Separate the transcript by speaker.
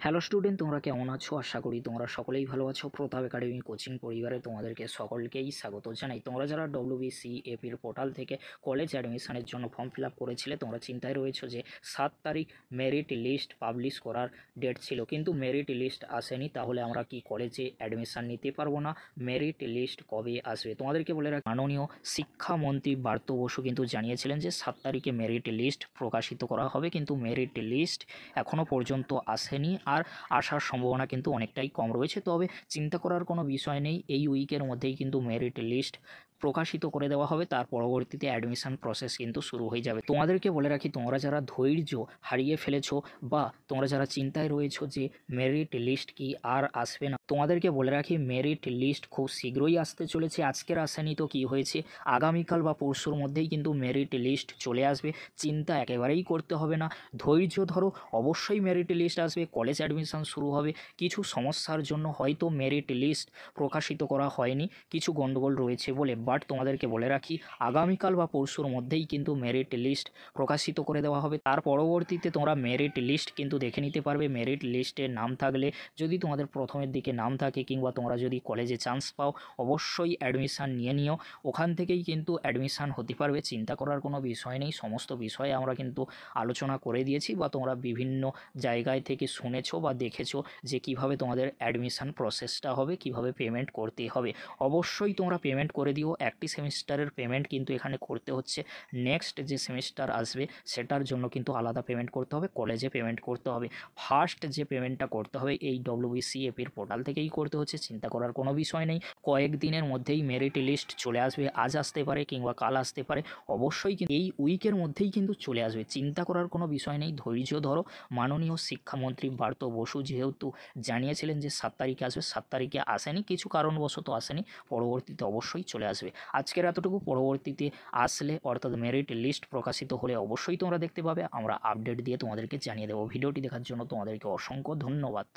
Speaker 1: Hello student, তোমরা কেমন আছো? আশা করি তোমরা সকলেই ভালো আছো। প্রতাপ একাডেমি কোচিং পরিবারে তোমাদেরকে সকলকেই স্বাগত জানাই। তোমরা যারা WBCAPর পোর্টাল থেকে কলেজ অ্যাডমিশনের জন্য ফর্ম ফিল আপ করেছিলে, তোমরা চিন্তায় রয়েছো যে 7 তারিখ মেরিট লিস্ট পাবলিশ করার ডেট ছিল, কিন্তু মেরিট লিস্ট আসেনি। তাহলে আমরা কি কলেজে অ্যাডমিশন নিতে পারবো না? মেরিট লিস্ট কবে আসবে? তোমাদেরকে বলে রাখি, মাননীয় শিক্ষামন্ত্রী পার্থ বসু কিন্তু জানিয়েছিলেন যে 7 তারিখে মেরিট লিস্ট প্রকাশিত করা হবে, কিন্তু মেরিট লিস্ট এখনও পর্যন্ত আসেনি, আর আসার সম্ভাবনা কিন্তু অনেকটাই কম রয়েছে। তবে চিন্তা করার কোনো বিষয় নেই, এই উইকের মধ্যেই কিন্তু মেরিট লিস্ট প্রকাশিত করে দেওয়া হবে। তার পরবর্তীতে অ্যাডমিশন প্রসেস কিন্তু শুরু হয়ে যাবে। তোমাদেরকে বলে রাখি, তোমরা যারা ধৈর্য হারিয়ে ফেলেছো বা তোমরা যারা চিন্তায় রয়েছো যে মেরিট লিস্ট কি আর আসবে না, তোমাদেরকে বলে রাখি মেরিট লিস্ট খুব শীঘ্রই আসতে চলেছে। আজকের আসেনি তো কি হয়েছে, আগামীকাল বা পরশুর মধ্যেই কিন্তু মেরিট লিস্ট চলে আসবে। চিন্তা একেবারেই করতে হবে না, ধৈর্য ধরো, অবশ্যই মেরিট লিস্ট আসবে। কলেজ অ্যাডমিশন শুরু হবে। কিছু সমস্যার জন্য হয়তো মেরিট লিস্ট প্রকাশিত করা হয়নি, কিছু গণ্ডগোল রয়েছে বলে, বাট তোমাদেরকে বলে রাখি আগামীকাল বা পরশুর মধ্যেই কিন্তু মেরিট লিস্ট প্রকাশিত করে দেওয়া হবে। তার পরবর্তীতে তোমরা মেরিট লিস্ট কিন্তু দেখে নিতে পারবে। মেরিট লিস্টে নাম থাকলে, যদি তোমাদের প্রথমের দিকে নাম থাকে কিংবা তোমরা যদি কলেজে চান্স পাও, অবশ্যই অ্যাডমিশান নিয়ে নিও। ওখান থেকেই কিন্তু অ্যাডমিশান হতে পারবে। চিন্তা করার কোনো বিষয় নেই, সমস্ত বিষয়ে আমরা কিন্তু আলোচনা করে দিয়েছি, বা তোমরা বিভিন্ন জায়গায় থেকে শুনেছো বা দেখেছো যে কিভাবে তোমাদের অ্যাডমিশান প্রসেসটা হবে, কিভাবে পেমেন্ট করতে হবে। অবশ্যই তোমরা পেমেন্ট করে দিও। একটি সেমিস্টারের পেমেন্ট কিন্তু এখানে করতে হচ্ছে, নেক্সট যে সেমিস্টার আসবে সেটার জন্য কিন্তু আলাদা পেমেন্ট করতে হবে, কলেজে পেমেন্ট করতে হবে। ফার্স্ট যে পেমেন্টটা করতে হবে এই WBCAPর পোর্টাল থেকেই করতে হচ্ছে। চিন্তা করার কোনো বিষয় নেই, কয়েকদিনের মধ্যেই মেরিট লিস্ট চলে আসবে। আজ আসতে পারে কিংবা কাল আসতে পারে, অবশ্যই এই উইকের মধ্যেই কিন্তু চলে আসবে। চিন্তা করার কোনো বিষয় নেই, ধৈর্য ধরো। মাননীয় শিক্ষামন্ত্রী পার্থ বসু যেহেতু জানিয়েছিলেন যে 7 তারিখে আসবে, 7 তারিখে আসেনি, কিছু কারণবশত আসেনি, পরবর্তীতে অবশ্যই চলে আসবে। আজকের এতটুকু, পরবর্তীতে আসলে অর্থাৎ মেরিট লিস্ট প্রকাশিত হলে অবশ্যই তোমরা দেখতে পাবে, আমরা আপডেট দিয়ে তোমাদেরকে জানিয়ে দেবো। ভিডিওটি দেখার জন্য তোমাদেরকে অসংখ্য ধন্যবাদ।